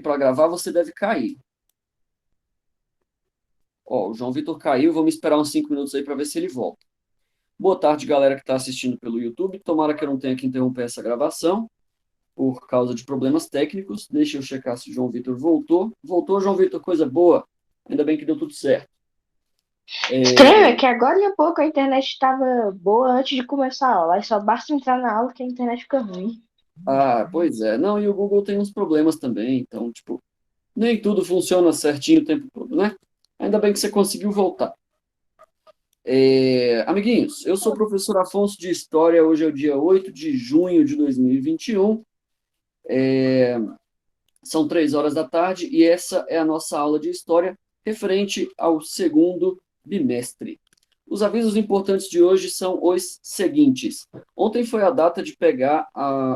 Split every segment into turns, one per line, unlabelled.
para gravar, você deve cair. Ó, o João Vitor caiu, vamos esperar uns 5 minutos aí para ver se ele volta. Boa tarde, galera que está assistindo pelo YouTube. Tomara que eu não tenha que interromper essa gravação por causa de problemas técnicos. Deixa eu checar se o João Vitor voltou. Voltou, João Vitor, coisa boa. Ainda bem que deu tudo certo.
Estranho é que agora há pouco a internet estava boa antes de começar a aula. Aí só basta entrar na aula que a internet fica ruim.
Ah, pois é. Não, e o Google tem uns problemas também. Então, tipo, nem tudo funciona certinho o tempo todo, né? Ainda bem que você conseguiu voltar. Amiguinhos, eu sou o professor Afonso de História. Hoje é o dia 8 de junho de 2021. São 3 horas da tarde e essa é a nossa aula de História referente ao segundo bimestre. Os avisos importantes de hoje são os seguintes. Ontem foi a data de pegar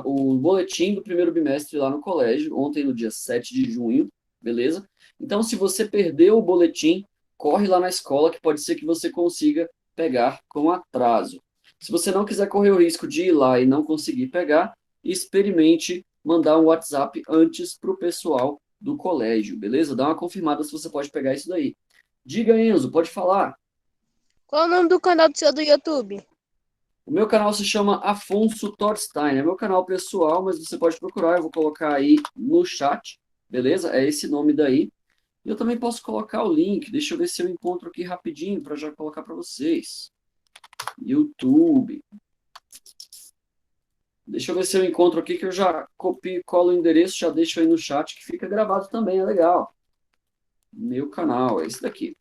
o boletim do primeiro bimestre lá no colégio, ontem no dia 7 de junho, beleza? Então, se você perdeu o boletim, corre lá na escola que pode ser que você consiga pegar com atraso. Se você não quiser correr o risco de ir lá e não conseguir pegar, experimente mandar um WhatsApp antes para o pessoal do colégio, beleza? Dá uma confirmada se você pode pegar isso daí. Diga, Enzo, pode falar.
Qual o nome do canal do seu do YouTube?
O meu canal se chama Afonso Thorstein. É meu canal pessoal, mas você pode procurar. Eu vou colocar aí no chat, beleza? É esse nome daí. E eu também posso colocar o link. Deixa eu ver se eu encontro aqui rapidinho para já colocar para vocês. YouTube. Deixa eu ver se eu encontro aqui que eu já copio e colo o endereço, já deixo aí no chat que fica gravado também, é legal. Meu canal, é esse daqui.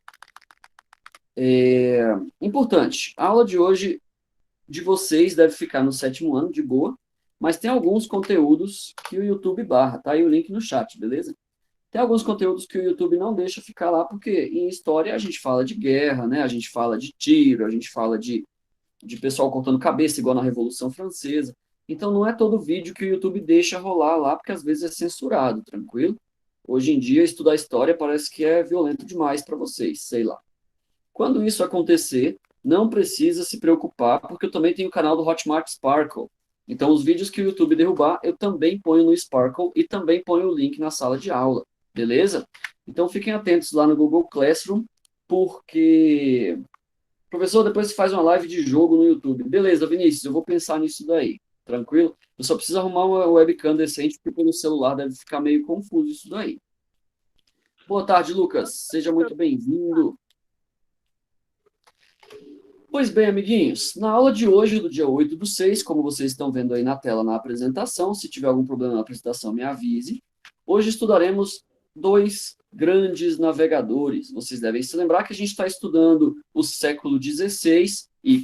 Importante, a aula de hoje de vocês deve ficar no 7º ano, de boa, mas tem alguns conteúdos que o YouTube barra, tá aí o link no chat, beleza? Tem alguns conteúdos que o YouTube não deixa ficar lá, porque em história a gente fala de guerra, né? A gente fala de tiro, a gente fala de pessoal cortando cabeça, igual na Revolução Francesa. Então não é todo vídeo que o YouTube deixa rolar lá, porque às vezes é censurado, tranquilo? Hoje em dia, estudar história parece que é violento demais para vocês, sei lá. Quando isso acontecer, não precisa se preocupar, porque eu também tenho o canal do Hotmart Sparkle. Então, os vídeos que o YouTube derrubar, eu também ponho no Sparkle e também ponho o link na sala de aula, beleza? Então, fiquem atentos lá no Google Classroom, porque professor, depois você faz uma live de jogo no YouTube. Beleza, Vinícius, eu vou pensar nisso daí. Tranquilo? Eu só preciso arrumar uma webcam decente, porque pelo celular deve ficar meio confuso isso daí. Boa tarde, Lucas. Seja muito bem-vindo. Pois bem, amiguinhos, na aula de hoje, do dia 8/6, como vocês estão vendo aí na tela na apresentação, se tiver algum problema na apresentação, me avise. Hoje estudaremos dois grandes navegadores. Vocês devem se lembrar que a gente está estudando o século XVI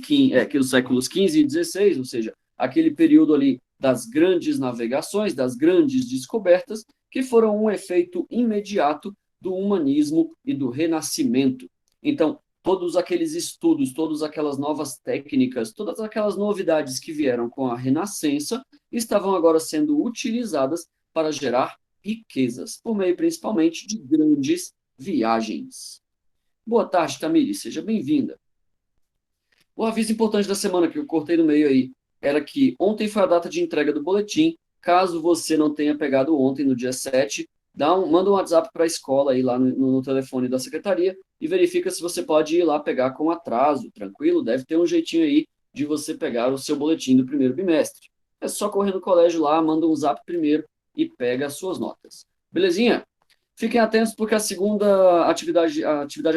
que os séculos XV e XVI, ou seja, aquele período ali das grandes navegações, das grandes descobertas, que foram um efeito imediato do humanismo e do renascimento. Então, todos aqueles estudos, todas aquelas novas técnicas, todas aquelas novidades que vieram com a Renascença estavam agora sendo utilizadas para gerar riquezas, por meio principalmente de grandes viagens. Boa tarde, Tamiri, seja bem-vinda. O aviso importante da semana que eu cortei no meio aí era que ontem foi a data de entrega do boletim. Caso você não tenha pegado ontem, no dia 7, manda um WhatsApp para a escola aí lá no telefone da secretaria e verifica se você pode ir lá pegar com atraso, tranquilo? Deve ter um jeitinho aí de você pegar o seu boletim do primeiro bimestre. É só correr no colégio lá, manda um zap primeiro e pega as suas notas. Belezinha? Fiquem atentos porque a atividade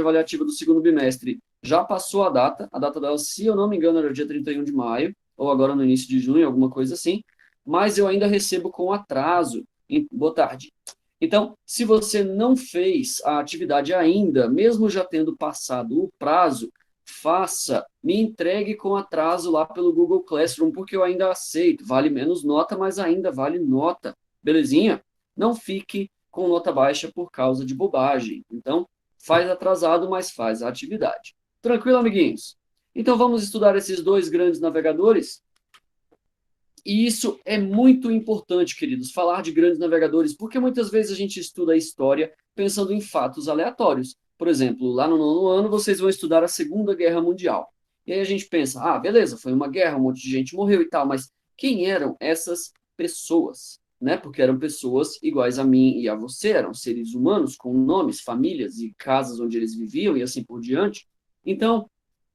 avaliativa do segundo bimestre já passou a data dela, se eu não me engano, era dia 31 de maio, ou agora no início de junho, alguma coisa assim, mas eu ainda recebo com atraso. Boa tarde. Então, se você não fez a atividade ainda, mesmo já tendo passado o prazo, faça, me entregue com atraso lá pelo Google Classroom, porque eu ainda aceito. Vale menos nota, mas ainda vale nota. Belezinha? Não fique com nota baixa por causa de bobagem. Então, faz atrasado, mas faz a atividade. Tranquilo, amiguinhos? Então, vamos estudar esses dois grandes navegadores? E isso é muito importante, queridos, falar de grandes navegadores, porque muitas vezes a gente estuda a história pensando em fatos aleatórios. Por exemplo, lá no 9º ano, vocês vão estudar a Segunda Guerra Mundial. E aí a gente pensa, beleza, foi uma guerra, um monte de gente morreu e tal, mas quem eram essas pessoas? né? Porque eram pessoas iguais a mim e a você, eram seres humanos com nomes, famílias e casas onde eles viviam e assim por diante. Então,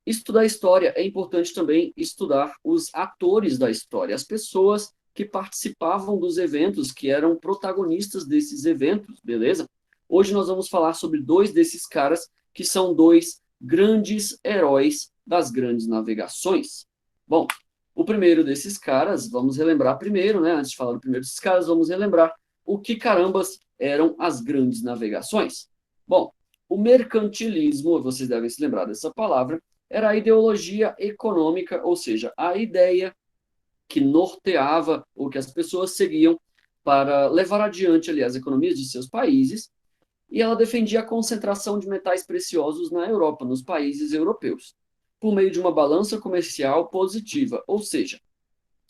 estudar história é importante também estudar os atores da história, as pessoas que participavam dos eventos, que eram protagonistas desses eventos, beleza? Hoje nós vamos falar sobre dois desses caras que são dois grandes heróis das grandes navegações. Bom, o primeiro desses caras, vamos relembrar primeiro, né? Antes de falar do primeiro desses caras, vamos relembrar o que carambas eram as grandes navegações. Bom, o mercantilismo, vocês devem se lembrar dessa palavra, era a ideologia econômica, ou seja, a ideia que norteava ou que as pessoas seguiam para levar adiante ali as economias de seus países, e ela defendia a concentração de metais preciosos na Europa, nos países europeus, por meio de uma balança comercial positiva, ou seja,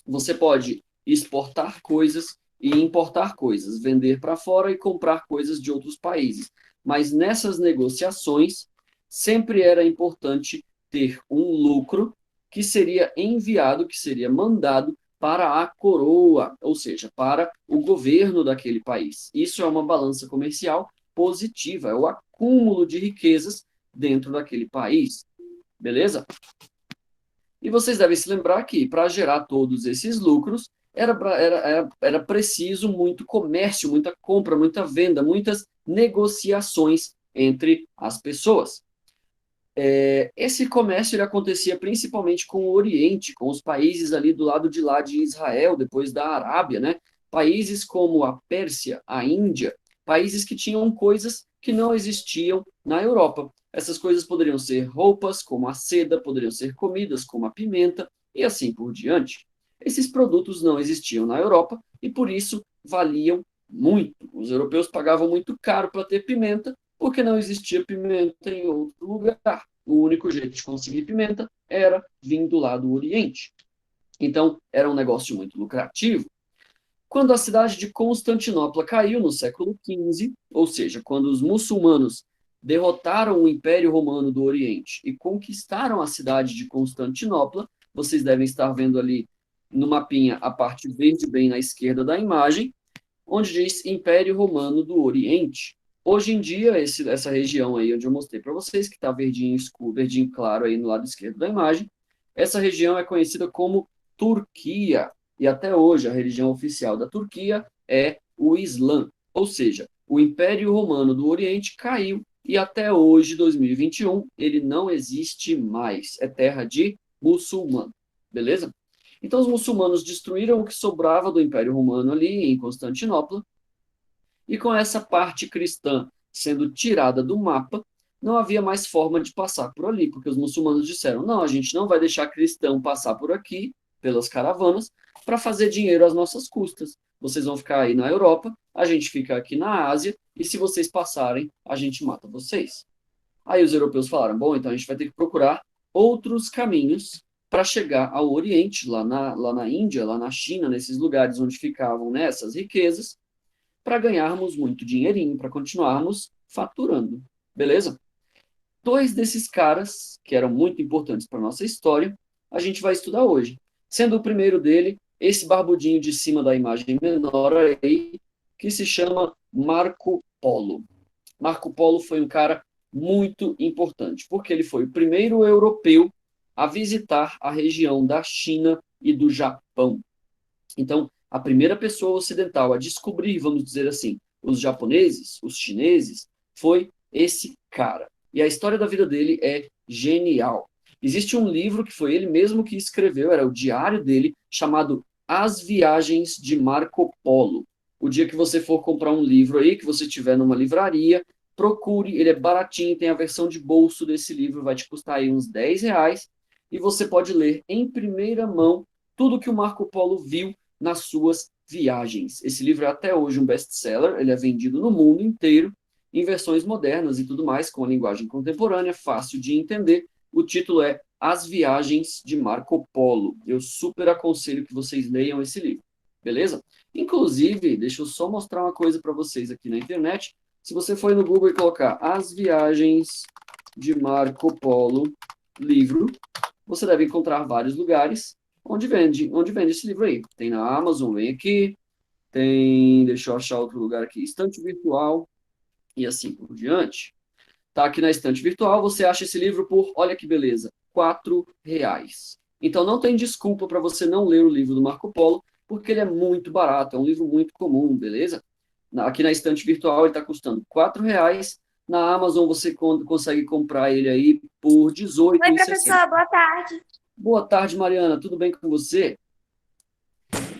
você pode exportar coisas e importar coisas, vender para fora e comprar coisas de outros países, mas nessas negociações sempre era importante ter um lucro que seria enviado, que seria mandado para a coroa, ou seja, para o governo daquele país. Isso é uma balança comercial positiva, é o acúmulo de riquezas dentro daquele país. Beleza? E vocês devem se lembrar que, para gerar todos esses lucros, era preciso muito comércio, muita compra, muita venda, muitas negociações entre as pessoas. Esse comércio ele acontecia principalmente com o Oriente, com os países ali do lado de lá de Israel, depois da Arábia, né? Países como a Pérsia, a Índia, países que tinham coisas que não existiam na Europa. Essas coisas poderiam ser roupas, como a seda, poderiam ser comidas, como a pimenta, e assim por diante. Esses produtos não existiam na Europa e, por isso, valiam muito. Os europeus pagavam muito caro para ter pimenta, porque não existia pimenta em outro lugar. O único jeito de conseguir pimenta era vindo lá do Oriente. Então, era um negócio muito lucrativo. Quando a cidade de Constantinopla caiu no século XV, ou seja, quando os muçulmanos derrotaram o Império Romano do Oriente e conquistaram a cidade de Constantinopla, vocês devem estar vendo ali no mapinha a parte verde bem na esquerda da imagem, onde diz Império Romano do Oriente. Hoje em dia, essa região aí onde eu mostrei para vocês, que está verdinho escuro, verdinho claro aí no lado esquerdo da imagem, essa região é conhecida como Turquia. E até hoje a religião oficial da Turquia é o Islã. Ou seja, o Império Romano do Oriente caiu e até hoje, 2021, ele não existe mais. É terra de muçulmano. Beleza? Então os muçulmanos destruíram o que sobrava do Império Romano ali em Constantinopla. E com essa parte cristã sendo tirada do mapa, não havia mais forma de passar por ali, porque os muçulmanos disseram, não, a gente não vai deixar cristão passar por aqui, pelas caravanas, para fazer dinheiro às nossas custas. Vocês vão ficar aí na Europa, a gente fica aqui na Ásia, e se vocês passarem, a gente mata vocês. Aí os europeus falaram, bom, então a gente vai ter que procurar outros caminhos para chegar ao Oriente, lá na Índia, lá na China, nesses lugares onde ficavam, né, essas riquezas, para ganharmos muito dinheirinho, para continuarmos faturando. Beleza? Dois desses caras, que eram muito importantes para a nossa história, a gente vai estudar hoje. Sendo o primeiro dele, esse barbudinho de cima da imagem menor aí, que se chama Marco Polo. Marco Polo foi um cara muito importante, porque ele foi o primeiro europeu a visitar a região da China e do Japão. Então, a primeira pessoa ocidental a descobrir, vamos dizer assim, os japoneses, os chineses, foi esse cara. E a história da vida dele é genial. Existe um livro que foi ele mesmo que escreveu, era o diário dele, chamado As Viagens de Marco Polo. O dia que você for comprar um livro aí, que você tiver numa livraria, procure, ele é baratinho, tem a versão de bolso desse livro, vai te custar aí uns R$ 10, e você pode ler em primeira mão tudo que o Marco Polo viu nas suas viagens. Esse livro é até hoje um best-seller, ele é vendido no mundo inteiro, em versões modernas e tudo mais, com a linguagem contemporânea, fácil de entender. O título é As Viagens de Marco Polo. Eu super aconselho que vocês leiam esse livro, beleza? Inclusive, deixa eu só mostrar uma coisa para vocês aqui na internet. Se você for no Google e colocar As Viagens de Marco Polo, livro, você deve encontrar vários lugares onde vende esse livro aí. Tem na Amazon, vem aqui, tem, deixa eu achar outro lugar aqui, estante virtual e assim por diante. Tá aqui na estante virtual, você acha esse livro por, olha que beleza, R$ 4. Então não tem desculpa para você não ler o livro do Marco Polo, porque ele é muito barato, é um livro muito comum, beleza? Aqui na estante virtual ele está custando R$ 4. Na Amazon você consegue comprar ele aí por
Oi,
R$ 18,60.
professor, boa tarde.
Boa tarde, Mariana, tudo bem com você?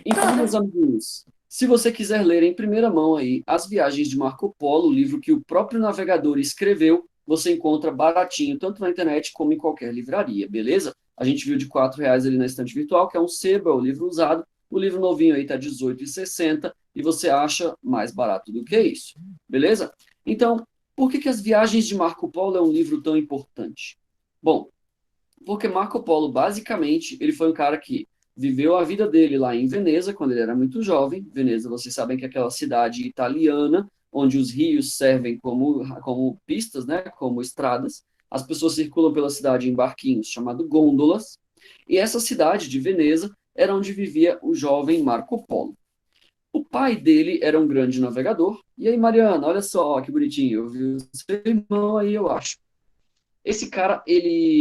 Então, meus
Tudo.
amigos, se você quiser ler em primeira mão aí As Viagens de Marco Polo, o livro que o próprio navegador escreveu, você encontra baratinho, tanto na internet como em qualquer livraria, beleza? A gente viu de R$ 4 ali na estante virtual, que é um sebo, é o livro usado. O livro novinho aí está R$ 18,60 e você acha mais barato do que isso, beleza? Então, por que As Viagens de Marco Polo é um livro tão importante? Bom, porque Marco Polo, basicamente, ele foi um cara que viveu a vida dele lá em Veneza, quando ele era muito jovem. Veneza, vocês sabem que é aquela cidade italiana, onde os rios servem como pistas, né, como estradas. As pessoas circulam pela cidade em barquinhos, chamado gôndolas. E essa cidade de Veneza era onde vivia o jovem Marco Polo. O pai dele era um grande navegador. E aí, Mariana, olha só, que bonitinho. Eu vi o seu irmão aí, eu acho. Esse cara,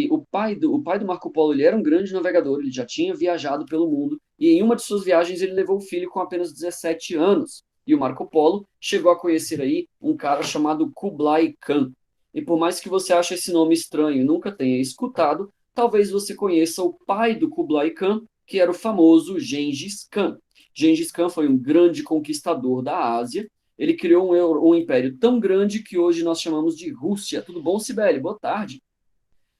o pai do Marco Polo, ele era um grande navegador, ele já tinha viajado pelo mundo, e em uma de suas viagens ele levou o filho com apenas 17 anos. E o Marco Polo chegou a conhecer aí um cara chamado Kublai Khan. E por mais que você ache esse nome estranho e nunca tenha escutado, talvez você conheça o pai do Kublai Khan, que era o famoso Gengis Khan. Gengis Khan foi um grande conquistador da Ásia. Ele criou um império tão grande que hoje nós chamamos de Rússia. Tudo bom, Cibele? Boa tarde.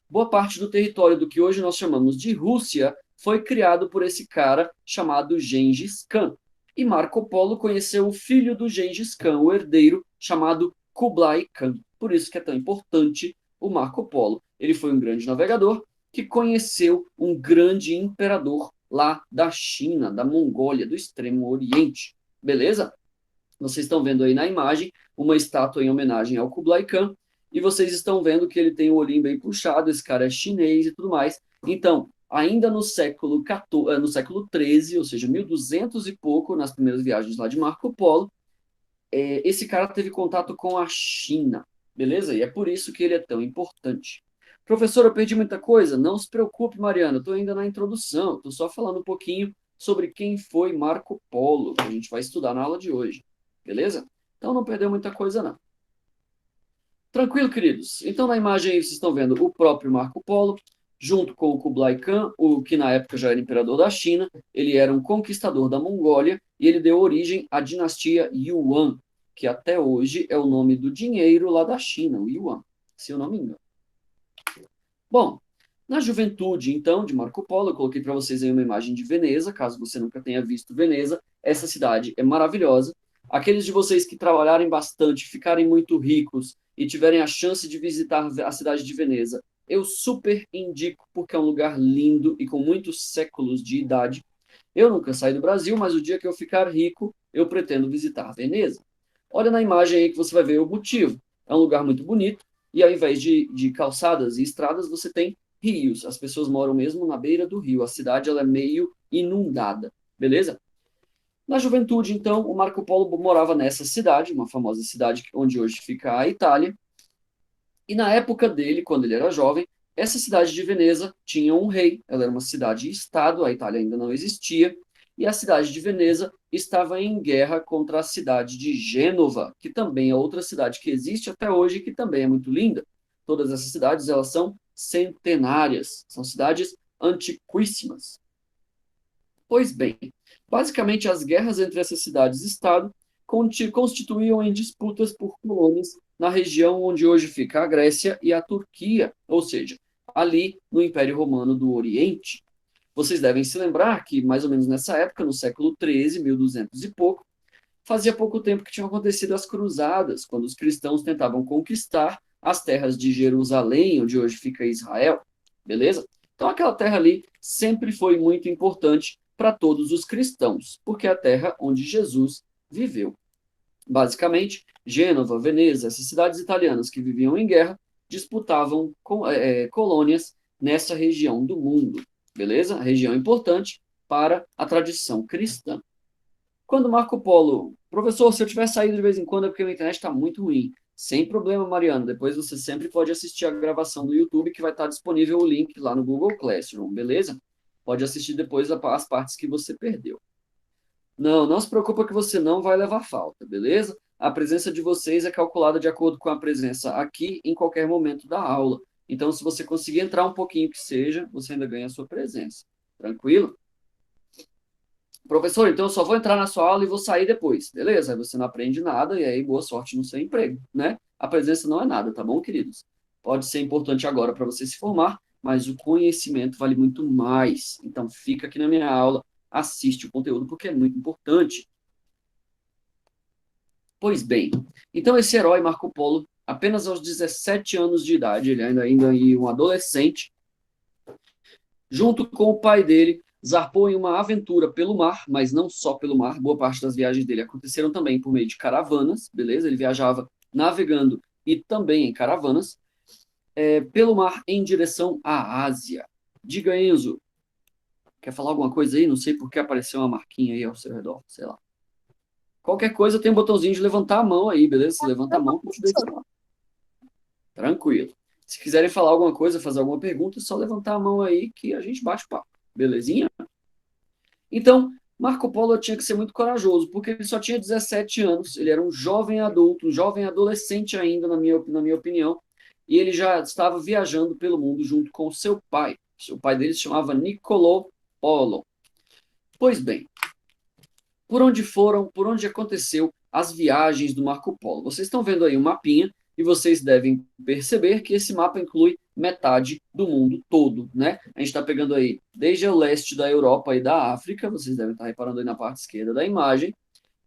Boa parte do território do que hoje nós chamamos de Rússia foi criado por esse cara chamado Gengis Khan. E Marco Polo conheceu o filho do Gengis Khan, o herdeiro, chamado Kublai Khan. Por isso que é tão importante o Marco Polo. Ele foi um grande navegador que conheceu um grande imperador lá da China, da Mongólia, do Extremo Oriente. Beleza? Vocês estão vendo aí na imagem uma estátua em homenagem ao Kublai Khan, e vocês estão vendo que ele tem o olhinho bem puxado, esse cara é chinês e tudo mais. Então, ainda no século XIII, ou seja, 1200 e pouco, nas primeiras viagens lá de Marco Polo, esse cara teve contato com a China, beleza? E é por isso que ele é tão importante. Professor, eu perdi muita coisa? Não se preocupe, Mariana, eu estou ainda na introdução, estou só falando um pouquinho sobre quem foi Marco Polo, que a gente vai estudar na aula de hoje. Beleza? Então não perdeu muita coisa, não. Tranquilo, queridos? Então na imagem aí vocês estão vendo o próprio Marco Polo, junto com o Kublai Khan, o que na época já era imperador da China. Ele era um conquistador da Mongólia e ele deu origem à dinastia Yuan, que até hoje é o nome do dinheiro lá da China, o Yuan, se eu não me engano. Bom, na juventude, então, de Marco Polo, eu coloquei para vocês aí uma imagem de Veneza, caso você nunca tenha visto Veneza. Essa cidade é maravilhosa. Aqueles de vocês que trabalharem bastante, ficarem muito ricos e tiverem a chance de visitar a cidade de Veneza, eu super indico, porque é um lugar lindo e com muitos séculos de idade. Eu nunca saí do Brasil, mas o dia que eu ficar rico, eu pretendo visitar Veneza. Olha na imagem aí que você vai ver o motivo. É um lugar muito bonito e ao invés de calçadas e estradas, você tem rios. As pessoas moram mesmo na beira do rio. A cidade ela é meio inundada, beleza? Na juventude, então, o Marco Polo morava nessa cidade, uma famosa cidade onde hoje fica a Itália. E na época dele, quando ele era jovem, essa cidade de Veneza tinha um rei. Ela era uma cidade-estado, a Itália ainda não existia. E a cidade de Veneza estava em guerra contra a cidade de Gênova, que também é outra cidade que existe até hoje e que também é muito linda. Todas essas cidades, elas são centenárias, são cidades antiquíssimas. Pois bem, basicamente as guerras entre essas cidades-estado constituíam em disputas por colônias na região onde hoje fica a Grécia e a Turquia, ou seja, ali no Império Romano do Oriente. Vocês devem se lembrar que, mais ou menos nessa época, no século XIII, 1200 e pouco, fazia pouco tempo que tinham acontecido as cruzadas, quando os cristãos tentavam conquistar as terras de Jerusalém, onde hoje fica Israel, beleza? Então aquela terra ali sempre foi muito importante para todos os cristãos, porque é a terra onde Jesus viveu. Basicamente, Gênova, Veneza, essas cidades italianas que viviam em guerra, disputavam colônias nessa região do mundo, beleza? Região importante para a tradição cristã. Quando Marco Polo, professor, se eu tiver saído de vez em quando é porque a minha internet está muito ruim. Sem problema, Mariana. Depois você sempre pode assistir a gravação do YouTube, que vai estar disponível o link lá no Google Classroom, beleza? Pode assistir depois as partes que você perdeu. Não, não se preocupa que você não vai levar falta, beleza? A presença de vocês é calculada de acordo com a presença aqui em qualquer momento da aula. Então, se você conseguir entrar um pouquinho que seja, você ainda ganha a sua presença. Tranquilo? Professor, então eu só vou entrar na sua aula e vou sair depois, beleza? Aí você não aprende nada e aí boa sorte no seu emprego, né? A presença não é nada, tá bom, queridos? Pode ser importante agora para você se formar, mas o conhecimento vale muito mais. Então fica aqui na minha aula, assiste o conteúdo porque é muito importante. Pois bem, então esse herói Marco Polo, apenas aos 17 anos de idade, ele ainda um adolescente, junto com o pai dele, zarpou em uma aventura pelo mar, mas não só pelo mar, boa parte das viagens dele aconteceram também por meio de caravanas, beleza? Ele viajava navegando e também em caravanas, pelo mar em direção à Ásia. Diga, Enzo, quer falar alguma coisa aí? Não sei por que apareceu uma marquinha aí ao seu redor, sei lá. Qualquer coisa tem um botãozinho de levantar a mão aí, beleza? Você levanta a mão que eu te dei falar. Tranquilo. Se quiserem falar alguma coisa, fazer alguma pergunta, é só levantar a mão aí que a gente bate o papo. Belezinha? Então, Marco Polo tinha que ser muito corajoso, porque ele só tinha 17 anos, ele era um jovem adulto, um jovem adolescente ainda, na minha opinião, e ele já estava viajando pelo mundo junto com seu pai. O pai dele se chamava Niccolò Polo. Pois bem, por onde aconteceu as viagens do Marco Polo? Vocês estão vendo aí um mapinha, e vocês devem perceber que esse mapa inclui metade do mundo todo, né? A gente está pegando aí desde o leste da Europa e da África, vocês devem estar reparando aí na parte esquerda da imagem,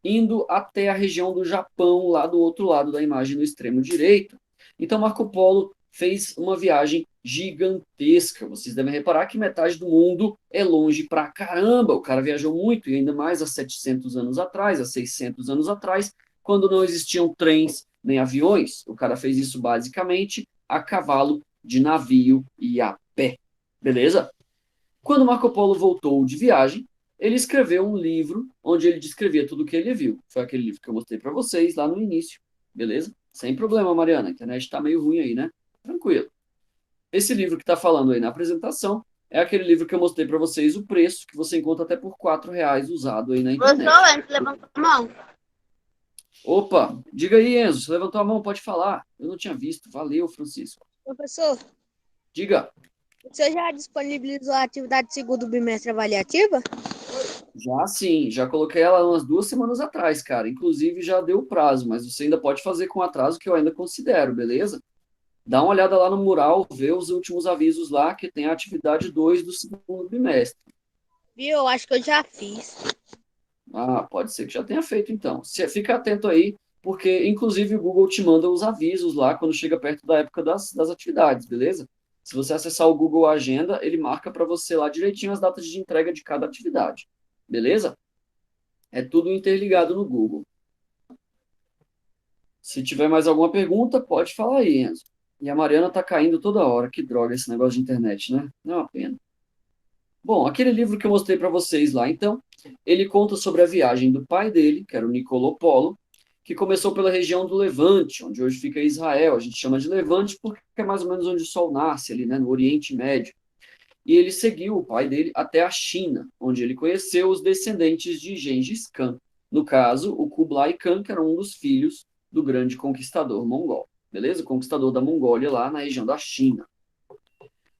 indo até a região do Japão, lá do outro lado da imagem, no extremo direito. Então, Marco Polo fez uma viagem gigantesca. Vocês devem reparar que metade do mundo é longe pra caramba. O cara viajou muito, e ainda mais há 700 anos atrás, há 600 anos atrás, quando não existiam trens nem aviões. O cara fez isso basicamente a cavalo, de navio e a pé. Beleza? Quando Marco Polo voltou de viagem, ele escreveu um livro onde ele descrevia tudo o que ele viu. Foi aquele livro que eu mostrei para vocês lá no início. Beleza? Sem problema, Mariana. A internet está meio ruim aí, né? Tranquilo. Esse livro que está falando aí na apresentação é aquele livro que eu mostrei para vocês o preço, que você encontra até por R$ 4 usado aí na internet.
Professor, a gente levantou a mão.
Opa, diga aí, Enzo. Você levantou a mão, pode falar. Eu não tinha visto. Valeu, Francisco.
Professor,
Diga.
você já disponibilizou a atividade de segundo bimestre avaliativa?
Já sim, já coloquei ela umas 2 semanas atrás, cara. Inclusive já deu o prazo, mas você ainda pode fazer com atraso que eu ainda considero, beleza? Dá uma olhada lá no mural, vê os últimos avisos lá, que tem a atividade 2 do segundo bimestre.
Viu? Eu acho que eu já fiz.
Ah, pode ser que já tenha feito então. Fica atento aí, porque inclusive o Google te manda os avisos lá quando chega perto da época das atividades, beleza? Se você acessar o Google Agenda, ele marca para você lá direitinho as datas de entrega de cada atividade, beleza? É tudo interligado no Google. Se tiver mais alguma pergunta, pode falar aí, Enzo. E a Mariana tá caindo toda hora. Que droga esse negócio de internet, né? Não é uma pena. Bom, aquele livro que eu mostrei para vocês lá, então, ele conta sobre a viagem do pai dele, que era o Niccolò Polo, que começou pela região do Levante, onde hoje fica Israel. A gente chama de Levante porque é mais ou menos onde o sol nasce, ali, né, no Oriente Médio. E ele seguiu o pai dele até a China, onde ele conheceu os descendentes de Gengis Khan. No caso, o Kublai Khan, que era um dos filhos do grande conquistador mongol. Beleza? O conquistador da Mongólia, lá na região da China.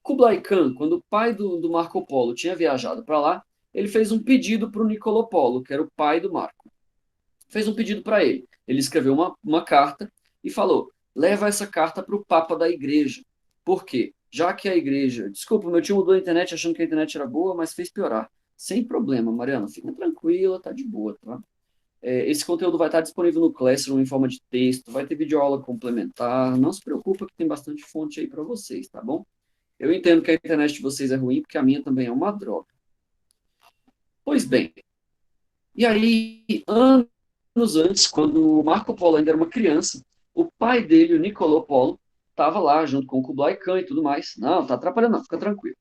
Kublai Khan, quando o pai do Marco Polo tinha viajado para lá, ele fez um pedido para o Niccolò Polo, que era o pai do Marco. Fez um pedido para ele. Ele escreveu uma carta e falou: leva essa carta para o Papa da Igreja. Por quê? Já que a igreja... Desculpa, meu tio mudou a internet achando que a internet era boa, mas fez piorar. Sem problema, Mariana. Fica tranquila, tá de boa, tá? Esse conteúdo vai estar disponível no Classroom em forma de texto, vai ter videoaula complementar. Não se preocupa que tem bastante fonte aí para vocês, tá bom? Eu entendo que a internet de vocês é ruim, porque a minha também é uma droga. Pois bem, e aí, anos antes, quando o Marco Polo ainda era uma criança, o pai dele, o Niccolò Polo, estava lá junto com o Kublai Khan e tudo mais. Não, tá atrapalhando não, fica tranquilo.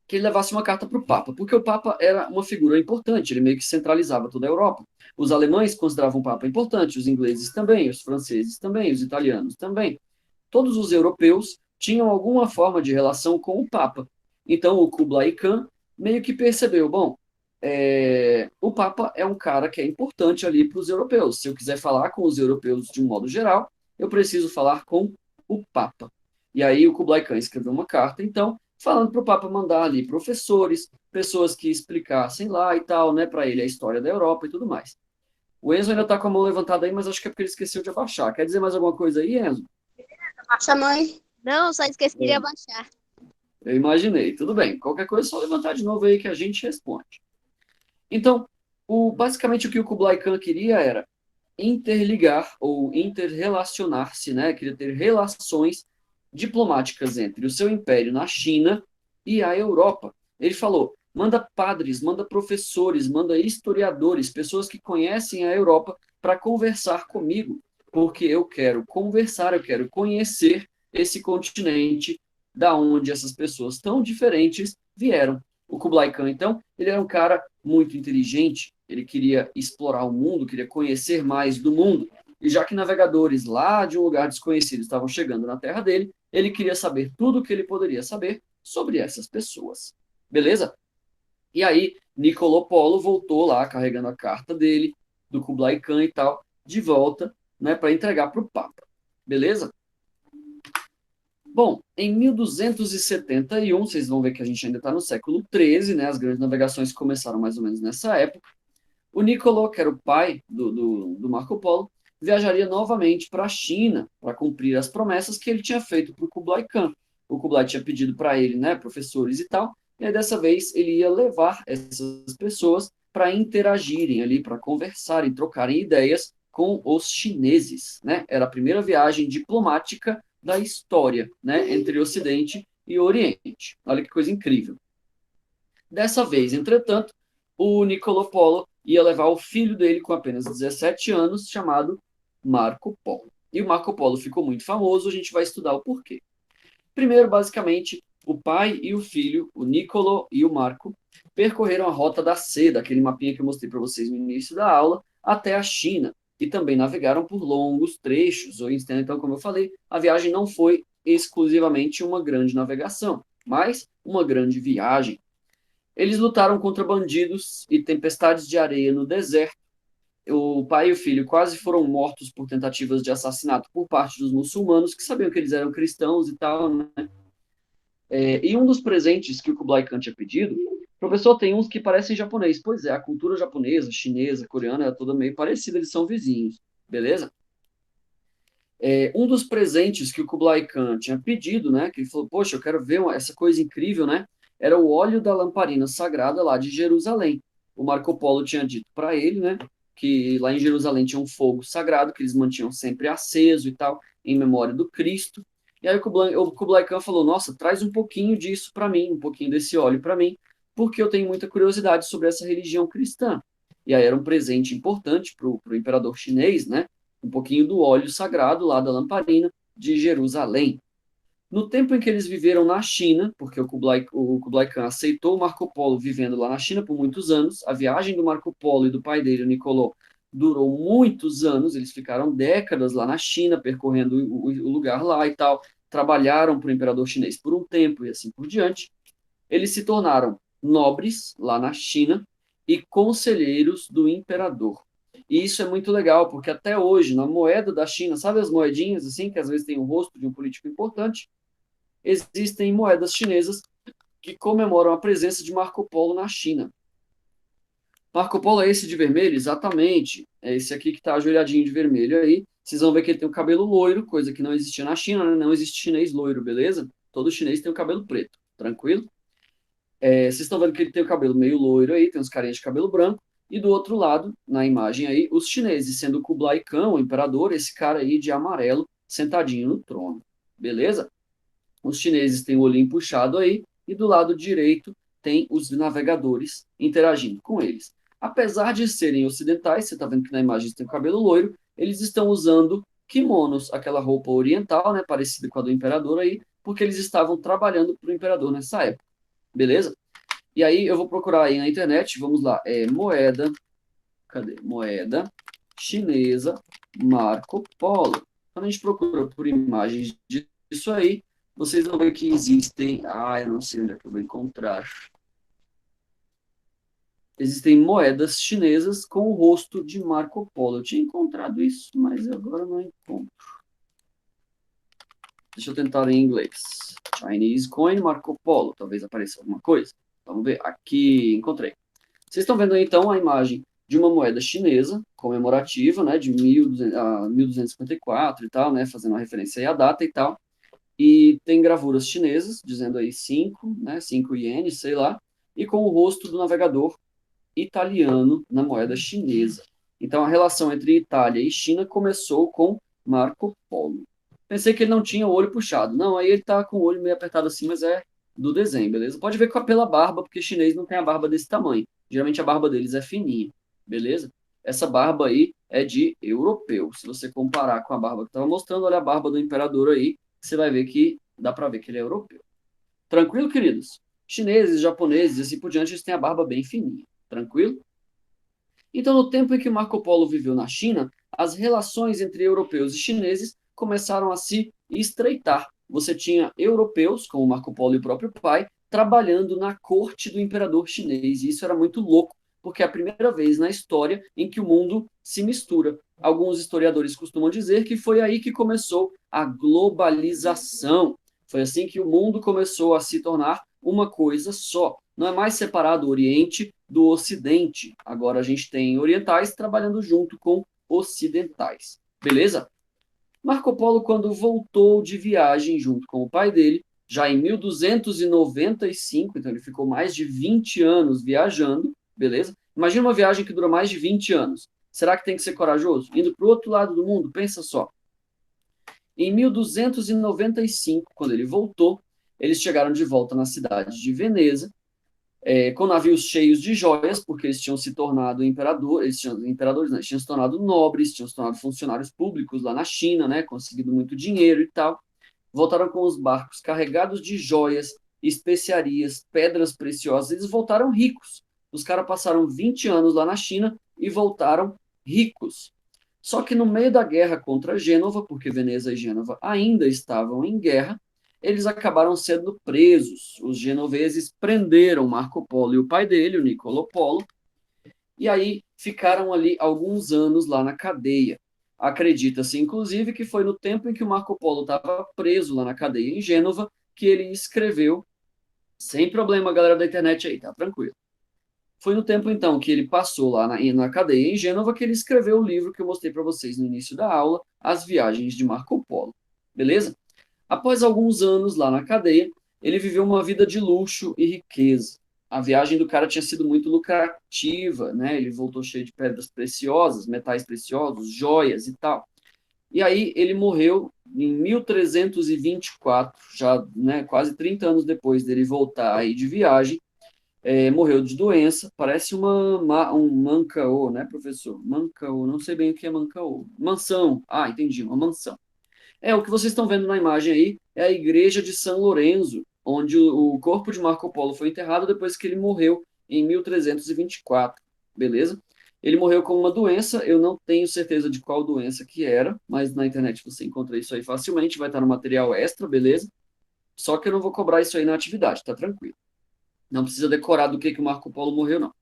que ele levasse uma carta para o Papa, porque o Papa era uma figura importante, ele meio que centralizava toda a Europa. Os alemães consideravam o Papa importante, os ingleses também, os franceses também, os italianos também. Todos os europeus tinham alguma forma de relação com o Papa. Então, o Kublai Khan meio que percebeu, bom, o Papa é um cara que é importante ali para os europeus. Se eu quiser falar com os europeus de um modo geral, eu preciso falar com o Papa. E aí o Kublai Khan escreveu uma carta, então, falando para o Papa mandar ali professores, pessoas que explicassem lá e tal, né, para ele a história da Europa e tudo mais. O Enzo ainda está com a mão levantada aí, mas acho que é porque ele esqueceu de abaixar. Quer dizer mais alguma coisa aí, Enzo?
Nossa mãe. Não, só esqueci de
É.
abaixar.
Eu imaginei. Tudo bem. Qualquer coisa é só levantar de novo aí que a gente responde. Então, basicamente o que o Kublai Khan queria era interligar ou interrelacionar-se, né? Queria ter relações diplomáticas entre o seu império na China e a Europa. Ele falou: manda padres, manda professores, manda historiadores, pessoas que conhecem a Europa para conversar comigo, porque eu quero conversar, eu quero conhecer esse continente da onde essas pessoas tão diferentes vieram. O Kublai Khan, então, ele era um cara muito inteligente, ele queria explorar o mundo, queria conhecer mais do mundo. E já que navegadores lá de um lugar desconhecido estavam chegando na terra dele, ele queria saber tudo o que ele poderia saber sobre essas pessoas. Beleza? E aí, Niccolò Polo voltou lá carregando a carta dele, do Kublai Khan e tal, de volta, né, para entregar para o Papa. Beleza? Bom, em 1271, vocês vão ver que a gente ainda está no século XIII, né? As grandes navegações começaram mais ou menos nessa época. O Niccolò, que era o pai do Marco Polo, viajaria novamente para a China para cumprir as promessas que ele tinha feito para o Kublai Khan. O Kublai tinha pedido para ele, né, professores e tal, e aí dessa vez ele ia levar essas pessoas para interagirem ali, para conversarem, trocarem ideias com os chineses, né? Era a primeira viagem diplomática da história, né, entre Ocidente e Oriente. Olha que coisa incrível. Dessa vez, entretanto, o Niccolò Polo ia levar o filho dele com apenas 17 anos, chamado Marco Polo. E o Marco Polo ficou muito famoso, a gente vai estudar o porquê. Primeiro, basicamente, o pai e o filho, o Niccolò e o Marco, percorreram a Rota da Seda, aquele mapinha que eu mostrei para vocês no início da aula, até a China, e também navegaram por longos trechos. Então, como eu falei, a viagem não foi exclusivamente uma grande navegação, mas uma grande viagem. Eles lutaram contra bandidos e tempestades de areia no deserto. O pai e o filho quase foram mortos por tentativas de assassinato por parte dos muçulmanos, que sabiam que eles eram cristãos e tal, né? E um dos presentes que o Kublai Khan tinha pedido, professor, tem uns que parecem japonês. Pois é, a cultura japonesa, chinesa, coreana é toda meio parecida, eles são vizinhos, beleza? Um dos presentes que o Kublai Khan tinha pedido, né, que ele falou, poxa, eu quero ver essa coisa incrível, né, era o óleo da lamparina sagrada lá de Jerusalém. O Marco Polo tinha dito para ele, né, que lá em Jerusalém tinha um fogo sagrado que eles mantinham sempre aceso e tal, em memória do Cristo. E aí o Kublai Khan falou, nossa, traz um pouquinho disso para mim, um pouquinho desse óleo para mim, porque eu tenho muita curiosidade sobre essa religião cristã. E aí era um presente importante para o imperador chinês, né, um pouquinho do óleo sagrado lá da lamparina de Jerusalém. No tempo em que eles viveram na China, porque o Kublai Khan aceitou o Marco Polo vivendo lá na China por muitos anos, a viagem do Marco Polo e do pai dele, o Niccolò, durou muitos anos, eles ficaram décadas lá na China, percorrendo o lugar lá e tal, trabalharam para o imperador chinês por um tempo e assim por diante. Eles se tornaram nobres lá na China e conselheiros do imperador. E isso é muito legal, porque até hoje, na moeda da China, sabe as moedinhas assim, que às vezes tem o rosto de um político importante? Existem moedas chinesas que comemoram a presença de Marco Polo na China. Marco Polo é esse de vermelho? Exatamente. É esse aqui que está ajoelhadinho de vermelho aí. Vocês vão ver que ele tem o cabelo loiro, coisa que não existia na China, né? Não existe chinês loiro, beleza? Todo chinês tem o cabelo preto, tranquilo? Vocês estão vendo que ele tem o cabelo meio loiro aí, tem uns carinhas de cabelo branco. E do outro lado, na imagem aí, os chineses, sendo o Kublai Khan, o imperador, esse cara aí de amarelo, sentadinho no trono. Beleza? Os chineses têm o olhinho puxado aí, e do lado direito tem os navegadores interagindo com eles. Apesar de serem ocidentais, você está vendo que na imagem tem o cabelo loiro, eles estão usando kimonos, aquela roupa oriental, né, parecida com a do imperador aí, porque eles estavam trabalhando para o imperador nessa época. beleza? E aí eu vou procurar aí na internet, vamos lá, moeda, cadê? Moeda chinesa Marco Polo. Quando a gente procura por imagens disso aí, vocês vão ver que existem, eu não sei onde é que eu vou encontrar. Existem moedas chinesas com o rosto de Marco Polo. Eu tinha encontrado isso, mas agora não encontro. Deixa eu tentar em inglês. Chinese Coin Marco Polo. Talvez apareça alguma coisa. Vamos ver. Aqui, encontrei. Vocês estão vendo aí, então, a imagem de uma moeda chinesa comemorativa, né, de 1254 e tal, né, fazendo uma referência aí à data e tal. E tem gravuras chinesas, dizendo aí 5, né, 5 ienes, sei lá, e com o rosto do navegador italiano na moeda chinesa. Então, a relação entre Itália e China começou com Marco Polo. Pensei que ele não tinha o olho puxado. Não, aí ele tá com o olho meio apertado assim, mas é do desenho, beleza? Pode ver pela barba, porque chinês não tem a barba desse tamanho. Geralmente a barba deles é fininha, beleza? Essa barba aí é de europeu. Se você comparar com a barba que eu estava mostrando, olha a barba do imperador aí, você vai ver que dá para ver que ele é europeu. Tranquilo, queridos? Chineses, japoneses e assim por diante, eles têm a barba bem fininha. Tranquilo? Então, no tempo em que Marco Polo viveu na China, as relações entre europeus e chineses começaram a se estreitar. Você tinha europeus, como Marco Polo e o próprio pai, trabalhando na corte do imperador chinês. E isso era muito louco, porque é a primeira vez na história em que o mundo se mistura. Alguns historiadores costumam dizer que foi aí que começou a globalização. Foi assim que o mundo começou a se tornar uma coisa só. Não é mais separado o Oriente do Ocidente. Agora a gente tem orientais trabalhando junto com ocidentais. Beleza? Marco Polo, quando voltou de viagem junto com o pai dele, já em 1295, então ele ficou mais de 20 anos viajando, beleza? Imagina uma viagem que dura mais de 20 anos. Será que tem que ser corajoso? Indo para o outro lado do mundo? Pensa só. Em 1295, quando ele voltou, eles chegaram de volta na cidade de Veneza, com navios cheios de joias, porque eles tinham se tornado imperadores, eles tinham se tornado nobres, tinham se tornado funcionários públicos lá na China, né, conseguido muito dinheiro e tal. Voltaram com os barcos carregados de joias, especiarias, pedras preciosas, eles voltaram ricos. Os caras passaram 20 anos lá na China e voltaram ricos. Só que no meio da guerra contra Gênova, porque Veneza e Gênova ainda estavam em guerra, eles acabaram sendo presos. Os genoveses prenderam Marco Polo e o pai dele, o Niccolo Polo, e aí ficaram ali alguns anos lá na cadeia. Acredita-se, inclusive, que foi no tempo em que o Marco Polo estava preso lá na cadeia em Gênova que ele escreveu, sem problema, galera da internet aí, tá tranquilo. Foi no tempo, então, que ele passou lá na cadeia em Gênova que ele escreveu o livro que eu mostrei para vocês no início da aula, As Viagens de Marco Polo. Beleza? Após alguns anos lá na cadeia, ele viveu uma vida de luxo e riqueza. A viagem do cara tinha sido muito lucrativa, né? Ele voltou cheio de pedras preciosas, metais preciosos, joias e tal. E aí ele morreu em 1324, já, né, quase 30 anos depois dele voltar aí de viagem, morreu de doença, parece um mancaô, né, professor? Mancaô, não sei bem o que é mancaô. Mansão, entendi, uma mansão. O que vocês estão vendo na imagem aí é a igreja de São Lourenço, onde o corpo de Marco Polo foi enterrado depois que ele morreu em 1324, beleza? Ele morreu com uma doença, eu não tenho certeza de qual doença que era, mas na internet você encontra isso aí facilmente, vai estar no material extra, beleza? Só que eu não vou cobrar isso aí na atividade, tá tranquilo. Não precisa decorar do que o Marco Polo morreu, não.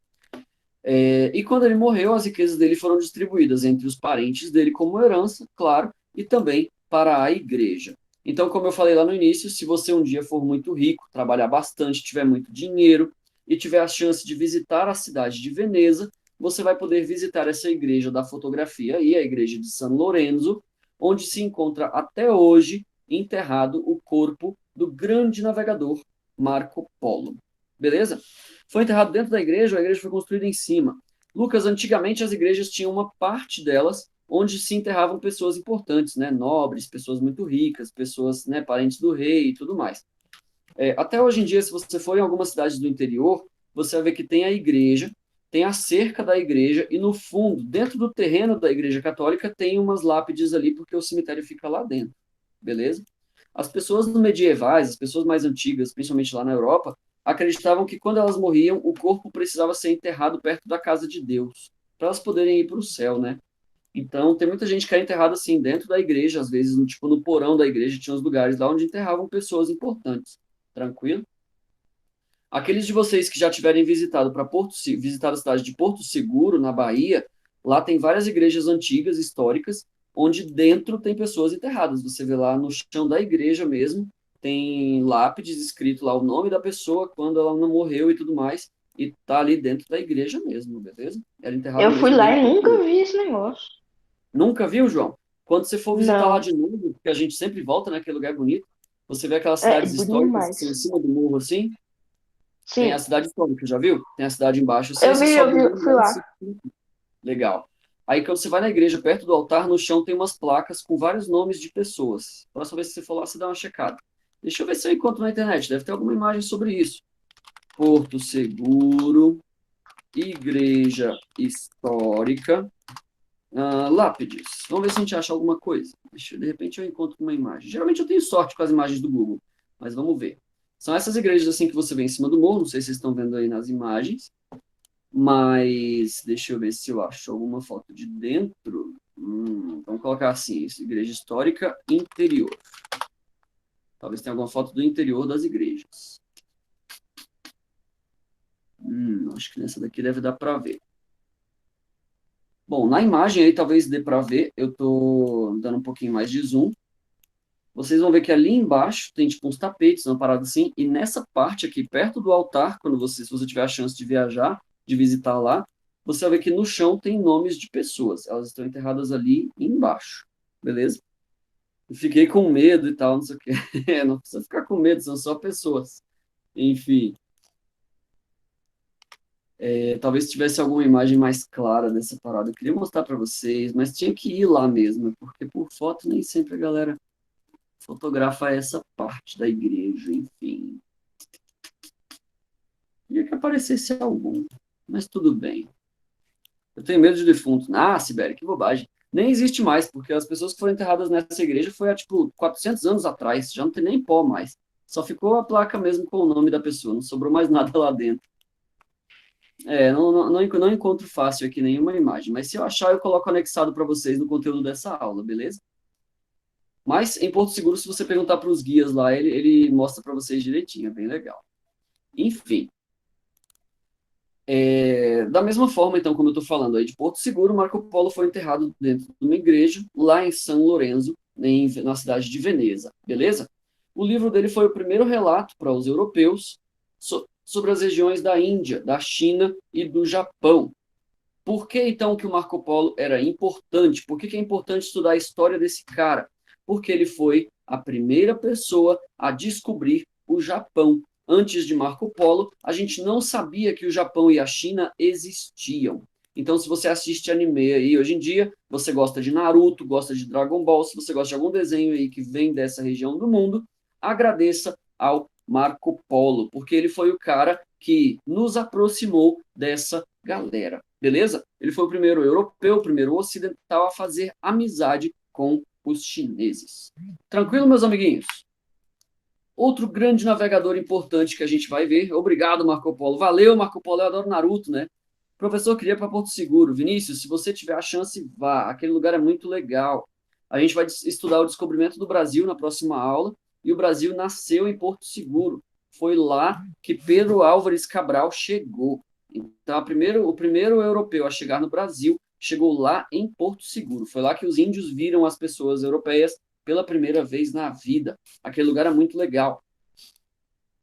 E quando ele morreu, as riquezas dele foram distribuídas entre os parentes dele como herança, claro, e também para a igreja. Então, como eu falei lá no início, se você um dia for muito rico, trabalhar bastante, tiver muito dinheiro e tiver a chance de visitar a cidade de Veneza, você vai poder visitar essa igreja da fotografia aí, a igreja de San Lorenzo, onde se encontra até hoje enterrado o corpo do grande navegador Marco Polo. Beleza? Foi enterrado dentro da igreja, ou a igreja foi construída em cima. Lucas, antigamente as igrejas tinham uma parte delas onde se enterravam pessoas importantes, né? Nobres, pessoas muito ricas, pessoas, né, parentes do rei e tudo mais. Até hoje em dia, se você for em algumas cidades do interior, você vai ver que tem a igreja, tem a cerca da igreja e no fundo, dentro do terreno da igreja católica, tem umas lápides ali porque o cemitério fica lá dentro, beleza? As pessoas medievais, as pessoas mais antigas, principalmente lá na Europa, acreditavam que quando elas morriam, o corpo precisava ser enterrado perto da casa de Deus, para elas poderem ir para o céu, né? Então, tem muita gente que é enterrada assim, dentro da igreja, às vezes, no, tipo, no porão da igreja, tinha uns lugares lá onde enterravam pessoas importantes. Tranquilo? Aqueles de vocês que já tiverem visitado a cidade de Porto Seguro, na Bahia, lá tem várias igrejas antigas, históricas, onde dentro tem pessoas enterradas. Você vê lá no chão da igreja mesmo, tem lápides escrito lá o nome da pessoa, quando ela não morreu e tudo mais, e tá ali dentro da igreja mesmo, beleza? Era enterrado
Eu fui
mesmo
lá e
dentro da
nunca
igreja.
vi esse negócio.
Nunca viu, João? Quando você for visitar lá
Não.
de novo, porque a gente sempre volta naquele lugar bonito, você vê aquelas
É
cidades
bonito
históricas que são em
demais.
cima do morro assim, tem a
Sim.
cidade histórica, já viu? Tem a cidade embaixo, assim, aí você
Eu
sobe o
vi,
morro
fui
lá em
lá.
cima. Legal. Aí quando você vai na igreja, perto do altar, no chão tem umas placas com vários nomes de pessoas. Próxima vez que você for lá, você dá uma checada. Deixa eu ver se eu encontro na internet, deve ter alguma imagem sobre isso. Porto Seguro, Igreja Histórica, lápides. Vamos ver se a gente acha alguma coisa. De repente eu encontro uma imagem. Geralmente eu tenho sorte com as imagens do Google, mas vamos ver. São essas igrejas assim que você vê em cima do morro, não sei se vocês estão vendo aí nas imagens, mas deixa eu ver se eu acho alguma foto de dentro. Vamos colocar assim, isso, igreja histórica interior. Talvez tenha alguma foto do interior das igrejas. Acho que nessa daqui deve dar para ver. Bom, na imagem aí talvez dê para ver, eu estou dando um pouquinho mais de zoom. Vocês vão ver que ali embaixo tem tipo uns tapetes, uma parada assim, e nessa parte aqui, perto do altar, se você tiver a chance de viajar, de visitar lá, você vai ver que no chão tem nomes de pessoas. Elas estão enterradas ali embaixo, beleza? Eu fiquei com medo e tal, não sei o quê. Não precisa ficar com medo, são só pessoas. Enfim, talvez tivesse alguma imagem mais clara dessa parada. Eu queria mostrar para vocês, mas tinha que ir lá mesmo, porque por foto nem sempre a galera fotografa essa parte da igreja, enfim. Queria que aparecesse algum, mas tudo bem. Eu tenho medo de defunto. Ah, Sibeli, que bobagem. Nem existe mais, porque as pessoas que foram enterradas nessa igreja foi há, tipo, 400 anos atrás. Já não tem nem pó mais. Só ficou a placa mesmo com o nome da pessoa. Não sobrou mais nada lá dentro. Não encontro fácil aqui nenhuma imagem. Mas se eu achar, eu coloco anexado para vocês no conteúdo dessa aula, beleza? Mas em Porto Seguro, se você perguntar para os guias lá, ele mostra para vocês direitinho. É bem legal. Enfim. Da mesma forma, então, como eu estou falando aí de Porto Seguro, Marco Polo foi enterrado dentro de uma igreja, lá em São Lorenzo, na cidade de Veneza, beleza? O livro dele foi o primeiro relato para os europeus sobre as regiões da Índia, da China e do Japão. Por que, então, que o Marco Polo era importante? Por que é importante estudar a história desse cara? Porque ele foi a primeira pessoa a descobrir o Japão. Antes de Marco Polo, a gente não sabia que o Japão e a China existiam. Então, se você assiste anime aí hoje em dia, você gosta de Naruto, gosta de Dragon Ball, se você gosta de algum desenho aí que vem dessa região do mundo, agradeça ao Marco Polo, porque ele foi o cara que nos aproximou dessa galera, beleza? Ele foi o primeiro europeu, o primeiro ocidental a fazer amizade com os chineses. Tranquilo, meus amiguinhos? Outro grande navegador importante que a gente vai ver. Obrigado, Marco Polo. Valeu, Marco Polo. Eu adoro Naruto, né? Professor, queria ir para Porto Seguro. Vinícius, se você tiver a chance, vá. Aquele lugar é muito legal. A gente vai estudar o descobrimento do Brasil na próxima aula. E o Brasil nasceu em Porto Seguro. Foi lá que Pedro Álvares Cabral chegou. Então, o primeiro europeu a chegar no Brasil chegou lá em Porto Seguro. Foi lá que os índios viram as pessoas europeias pela primeira vez na vida. Aquele lugar é muito legal.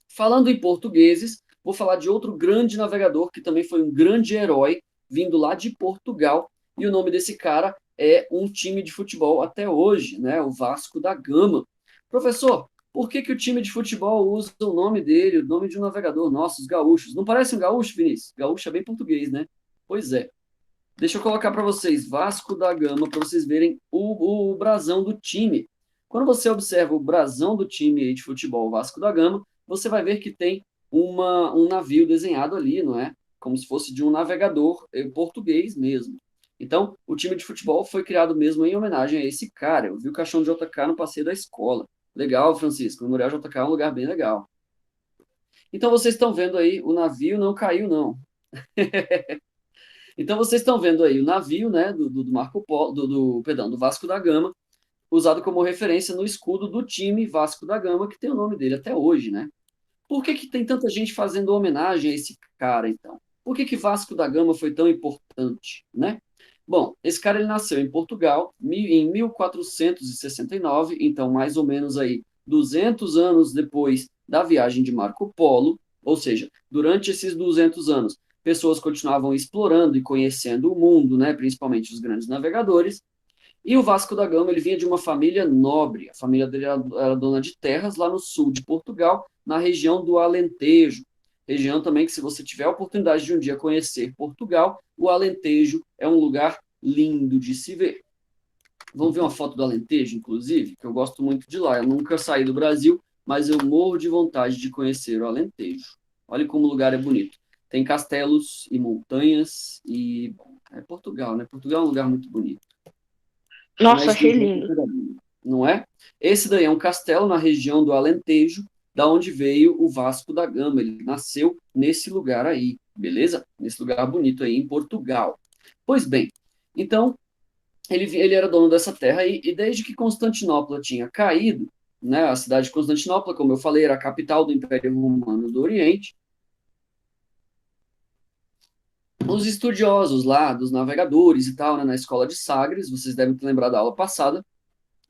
Falando em portugueses, vou falar de outro grande navegador que também foi um grande herói, vindo lá de Portugal, e o nome desse cara é um time de futebol até hoje, né? O Vasco da Gama. Professor, por que o time de futebol usa o nome dele, o nome de um navegador nosso, os gaúchos? Não parece um gaúcho, Vinícius? Gaúcho é bem português, né? Pois é. Deixa eu colocar para vocês Vasco da Gama, para vocês verem o brasão do time. Quando você observa o brasão do time de futebol Vasco da Gama, você vai ver que tem um navio desenhado ali, não é? Como se fosse de um navegador português mesmo. Então, o time de futebol foi criado mesmo em homenagem a esse cara. Eu vi o caixão de JK no passeio da escola. Legal, Francisco. O Memorial JK é um lugar bem legal. Então, vocês estão vendo aí, o navio não caiu, não. Então, vocês estão vendo aí o navio, né, do Marco Polo, perdão, do Vasco da Gama, usado como referência no escudo do time Vasco da Gama, que tem o nome dele até hoje, né? Por que que tem tanta gente fazendo homenagem a esse cara, então? Por que que Vasco da Gama foi tão importante, né? Bom, esse cara ele nasceu em Portugal em 1469, então mais ou menos aí 200 anos depois da viagem de Marco Polo, ou seja, durante esses 200 anos, pessoas continuavam explorando e conhecendo o mundo, né, principalmente os grandes navegadores, e o Vasco da Gama, ele vinha de uma família nobre. A família dele era dona de terras lá no sul de Portugal, na região do Alentejo. Região também que, se você tiver a oportunidade de um dia conhecer Portugal, o Alentejo é um lugar lindo de se ver. Vamos ver uma foto do Alentejo, inclusive, que eu gosto muito de lá. Eu nunca saí do Brasil, mas eu morro de vontade de conhecer o Alentejo. Olha como o lugar é bonito. Tem castelos e montanhas e... É Portugal, né? Portugal é um lugar muito bonito.
Nossa,
Mas
achei lindo.
não é? Esse daí é um castelo na região do Alentejo, da onde veio o Vasco da Gama. Ele nasceu nesse lugar aí, beleza? Nesse lugar bonito aí em Portugal. Pois bem, então ele era dono dessa terra aí, e desde que Constantinopla tinha caído, né, a cidade de Constantinopla, como eu falei, era a capital do Império Romano do Oriente, os estudiosos lá, dos navegadores e tal, né, na escola de Sagres, vocês devem ter lembrado da aula passada,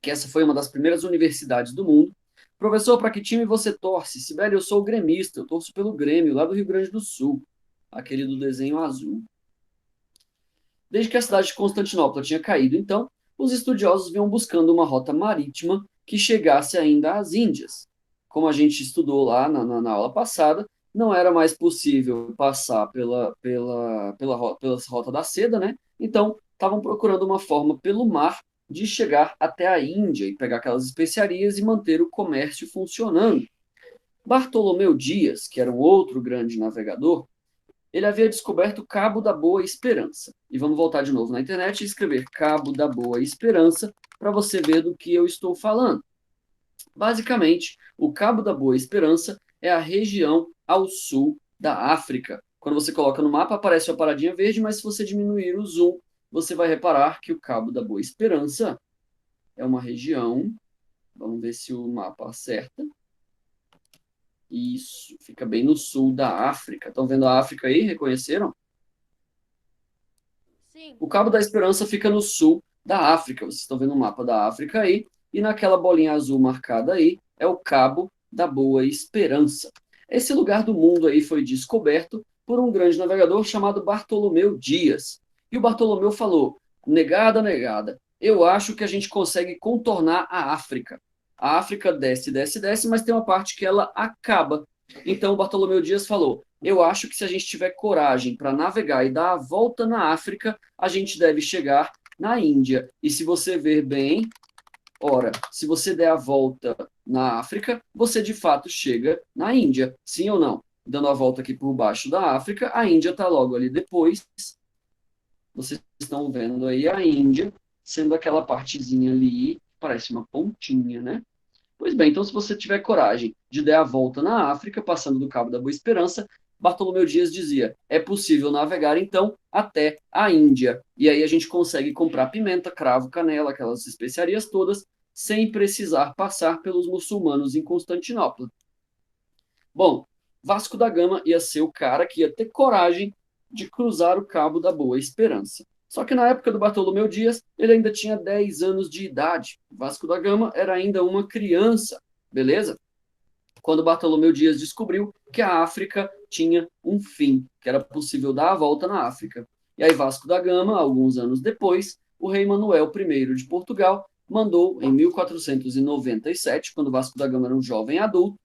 que essa foi uma das primeiras universidades do mundo. Professor, para que time você torce? Sibeli, eu sou gremista, eu torço pelo Grêmio, lá do Rio Grande do Sul, aquele do desenho azul. Desde que a cidade de Constantinopla tinha caído, então, os estudiosos vinham buscando uma rota marítima que chegasse ainda às Índias. Como a gente estudou lá na aula passada, não era mais possível passar pela rota da seda, né? Então, estavam procurando uma forma pelo mar de chegar até a Índia e pegar aquelas especiarias e manter o comércio funcionando. Bartolomeu Dias, que era um outro grande navegador, ele havia descoberto o Cabo da Boa Esperança. E vamos voltar de novo na internet e escrever Cabo da Boa Esperança para você ver do que eu estou falando. Basicamente, o Cabo da Boa Esperança é a região ao sul da África. Quando você coloca no mapa, aparece uma paradinha verde, mas se você diminuir o zoom, você vai reparar que o Cabo da Boa Esperança é uma região. Vamos ver se o mapa acerta. Isso, fica bem no sul da África. Estão vendo a África aí? Reconheceram?
Sim.
O Cabo da Esperança fica no sul da África. Vocês estão vendo o mapa da África aí. E naquela bolinha azul marcada aí é o Cabo da Boa Esperança. Esse lugar do mundo aí foi descoberto por um grande navegador chamado Bartolomeu Dias. E o Bartolomeu falou: negada, negada, eu acho que a gente consegue contornar a África. A África desce, desce, desce, mas tem uma parte que ela acaba. Então o Bartolomeu Dias falou: eu acho que se a gente tiver coragem para navegar e dar a volta na África, a gente deve chegar na Índia. E se você ver bem, ora, se você der a volta na África, você de fato chega na Índia. Sim ou não? Dando a volta aqui por baixo da África, a Índia está logo ali depois. Vocês estão vendo aí a Índia, sendo aquela partezinha ali, parece uma pontinha, né? Pois bem, então se você tiver coragem de dar a volta na África, passando do Cabo da Boa Esperança, Bartolomeu Dias dizia, é possível navegar então até a Índia. E aí a gente consegue comprar pimenta, cravo, canela, aquelas especiarias todas, sem precisar passar pelos muçulmanos em Constantinopla. Bom, Vasco da Gama ia ser o cara que ia ter coragem de cruzar o Cabo da Boa Esperança. Só que na época do Bartolomeu Dias, ele ainda tinha 10 anos de idade. Vasco da Gama era ainda uma criança, beleza? Quando Bartolomeu Dias descobriu que a África tinha um fim, que era possível dar a volta na África. E aí Vasco da Gama, alguns anos depois, o rei Manuel I de Portugal mandou, em 1497, quando Vasco da Gama era um jovem adulto,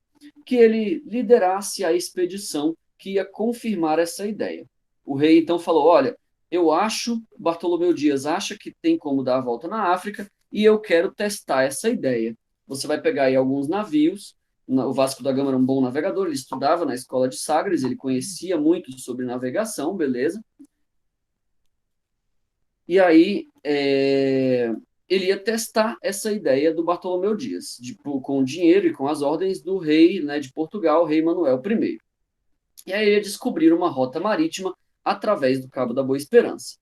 que ele liderasse a expedição que ia confirmar essa ideia. O rei então falou, olha, eu acho, Bartolomeu Dias acha que tem como dar a volta na África e eu quero testar essa ideia. Você vai pegar aí alguns navios, o Vasco da Gama era um bom navegador, ele estudava na escola de Sagres, ele conhecia muito sobre navegação, beleza? E aí, ele ia testar essa ideia do Bartolomeu Dias, com o dinheiro e com as ordens do rei, né, de Portugal, o rei Manuel I. E aí ele descobriu uma rota marítima através do Cabo da Boa Esperança.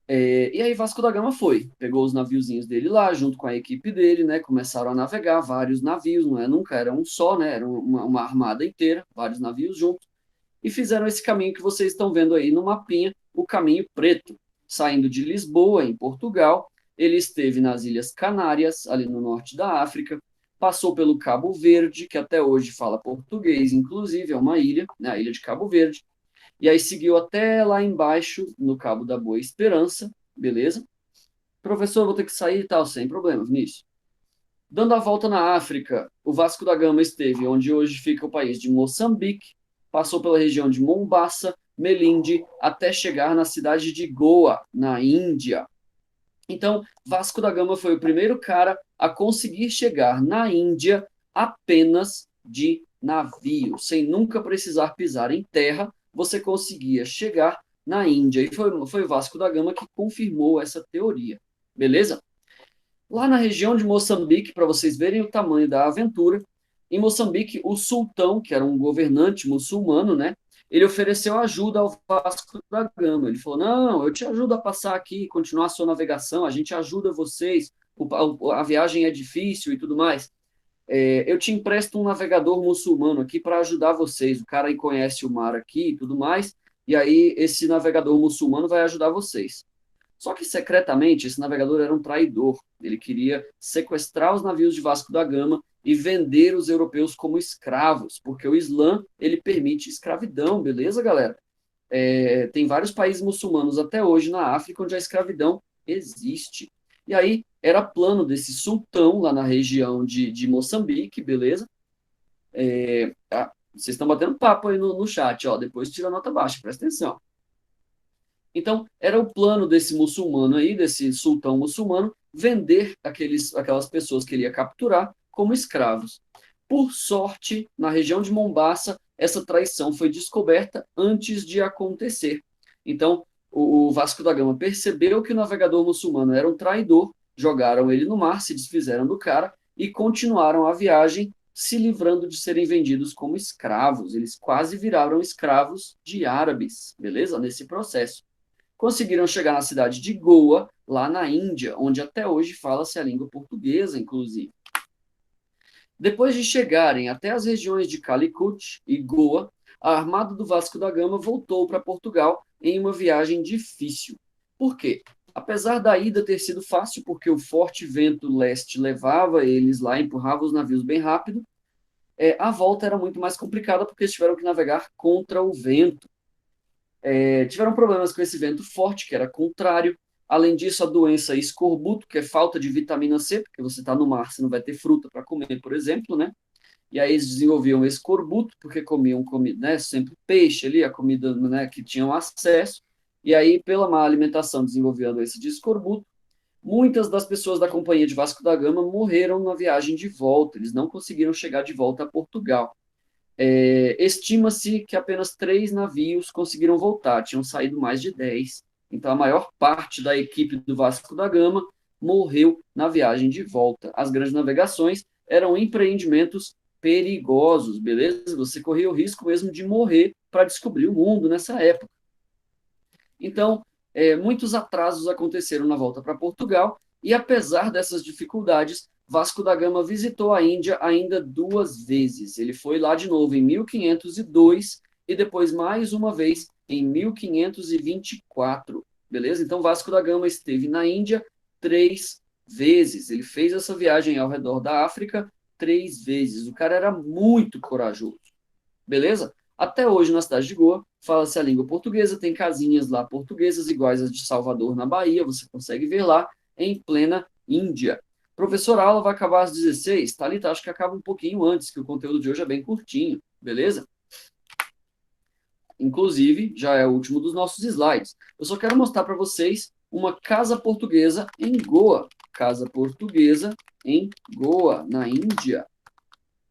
E aí Vasco da Gama pegou os naviozinhos dele lá, junto com a equipe dele, né? Começaram a navegar vários navios, não é nunca, era um só, né? Era uma armada inteira, vários navios juntos, e fizeram esse caminho que vocês estão vendo aí no mapinha, o Caminho Preto, saindo de Lisboa, em Portugal. Ele esteve nas Ilhas Canárias, ali no norte da África, passou pelo Cabo Verde, que até hoje fala português, inclusive, é uma ilha, né? A ilha de Cabo Verde. E aí seguiu até lá embaixo, no Cabo da Boa Esperança, beleza? Professor, vou ter que sair e tal, sem problema, Vinícius. Dando a volta na África, o Vasco da Gama esteve onde hoje fica o país de Moçambique, passou pela região de Mombasa, Melinde, até chegar na cidade de Goa, na Índia. Então, Vasco da Gama foi o primeiro cara a conseguir chegar na Índia apenas de navio, sem nunca precisar pisar em terra, você conseguia chegar na Índia. E foi Vasco da Gama que confirmou essa teoria. Beleza? Lá na região de Moçambique, para vocês verem o tamanho da aventura, em Moçambique, o sultão, que era um governante muçulmano, né? Ele ofereceu ajuda ao Vasco da Gama. Ele falou: não, eu te ajudo a passar aqui, continuar a sua navegação, a gente ajuda vocês, a viagem é difícil e tudo mais. Eu te empresto um navegador muçulmano aqui para ajudar vocês. O cara aí conhece o mar aqui e tudo mais, e aí esse navegador muçulmano vai ajudar vocês. Só que, secretamente, esse navegador era um traidor. Ele queria sequestrar os navios de Vasco da Gama e vender os europeus como escravos, porque o Islã, ele permite escravidão, beleza, galera? Tem vários países muçulmanos até hoje na África onde a escravidão existe. E aí, era plano desse sultão lá na região de Moçambique, beleza? Vocês estão batendo papo aí no chat, ó, depois tira a nota baixa, presta atenção. Então, era o plano desse muçulmano aí, desse sultão muçulmano, vender aquelas pessoas que ele ia capturar como escravos. Por sorte, na região de Mombasa, essa traição foi descoberta antes de acontecer. Então, o Vasco da Gama percebeu que o navegador muçulmano era um traidor, jogaram ele no mar, se desfizeram do cara e continuaram a viagem, se livrando de serem vendidos como escravos. Eles quase viraram escravos de árabes, beleza? Nesse processo. Conseguiram chegar na cidade de Goa, lá na Índia, onde até hoje fala-se a língua portuguesa, inclusive. Depois de chegarem até as regiões de Calicut e Goa, a armada do Vasco da Gama voltou para Portugal em uma viagem difícil. Por quê? Apesar da ida ter sido fácil, porque o forte vento leste levava eles lá, empurrava os navios bem rápido, a volta era muito mais complicada, porque eles tiveram que navegar contra o vento. Tiveram problemas com esse vento forte, que era contrário. Além disso, a doença escorbuto, que é falta de vitamina C, porque você está no mar, você não vai ter fruta para comer, por exemplo, né? E aí eles desenvolviam escorbuto, porque comiam comida, né, sempre peixe ali, a comida, né, que tinham acesso. E aí, pela má alimentação, desenvolviam a doença de escorbuto. Muitas das pessoas da Companhia de Vasco da Gama morreram na viagem de volta. Eles não conseguiram chegar de volta a Portugal. Estima-se que apenas 3 navios conseguiram voltar, tinham saído mais de 10. Então, a maior parte da equipe do Vasco da Gama morreu na viagem de volta. As grandes navegações eram empreendimentos perigosos, beleza? Você corria o risco mesmo de morrer para descobrir o mundo nessa época. Então, muitos atrasos aconteceram na volta para Portugal, e apesar dessas dificuldades, Vasco da Gama visitou a Índia ainda 2 vezes. Ele foi lá de novo em 1502 e depois mais uma vez em 1524, beleza? Então Vasco da Gama esteve na Índia 3 vezes. Ele fez essa viagem ao redor da África 3 vezes. O cara era muito corajoso, beleza? Até hoje, na cidade de Goa, fala-se a língua portuguesa, tem casinhas lá portuguesas iguais às de Salvador, na Bahia, você consegue ver lá, em plena Índia. Professor, a aula vai acabar às 16, Thalita, acho que acaba um pouquinho antes, que o conteúdo de hoje é bem curtinho, beleza? Inclusive, já é o último dos nossos slides. Eu só quero mostrar para vocês uma casa portuguesa em Goa. Casa portuguesa em Goa, na Índia.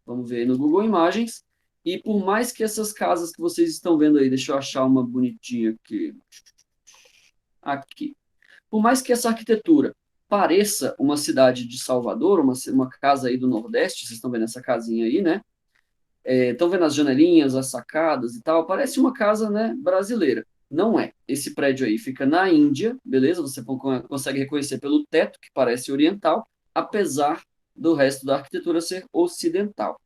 Vamos ver aí no Google Imagens. E por mais que essas casas que vocês estão vendo aí, deixa eu achar uma bonitinha aqui. Aqui. Por mais que essa arquitetura pareça uma cidade de Salvador, uma casa aí do Nordeste, vocês estão vendo essa casinha aí, né? Estão vendo as janelinhas, as sacadas e tal? Parece uma casa, né, brasileira. Não é. Esse prédio aí fica na Índia, beleza? Você consegue reconhecer pelo teto, que parece oriental, apesar do resto da arquitetura ser ocidental.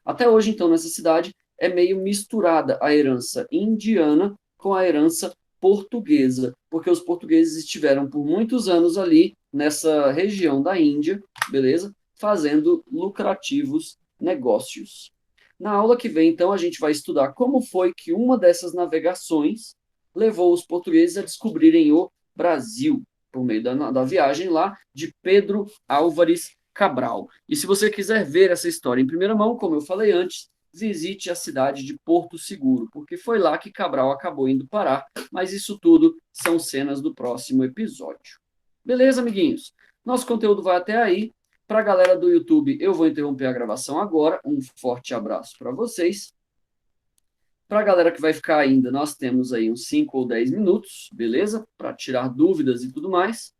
Até hoje, então, nessa cidade é meio misturada a herança indiana com a herança portuguesa, porque os portugueses estiveram por muitos anos ali nessa região da Índia, beleza? Fazendo lucrativos negócios. Na aula que vem, então, a gente vai estudar como foi que uma dessas navegações levou os portugueses a descobrirem o Brasil, por meio da viagem lá de Pedro Álvares Cabral. E se você quiser ver essa história em primeira mão, como eu falei antes, visite a cidade de Porto Seguro, porque foi lá que Cabral acabou indo parar, mas isso tudo são cenas do próximo episódio. Beleza, amiguinhos? Nosso conteúdo vai até aí. Para a galera do YouTube, eu vou interromper a gravação agora. Um forte abraço para vocês. Para a galera que vai ficar ainda, nós temos aí uns 5 ou 10 minutos, beleza? Para tirar dúvidas e tudo mais.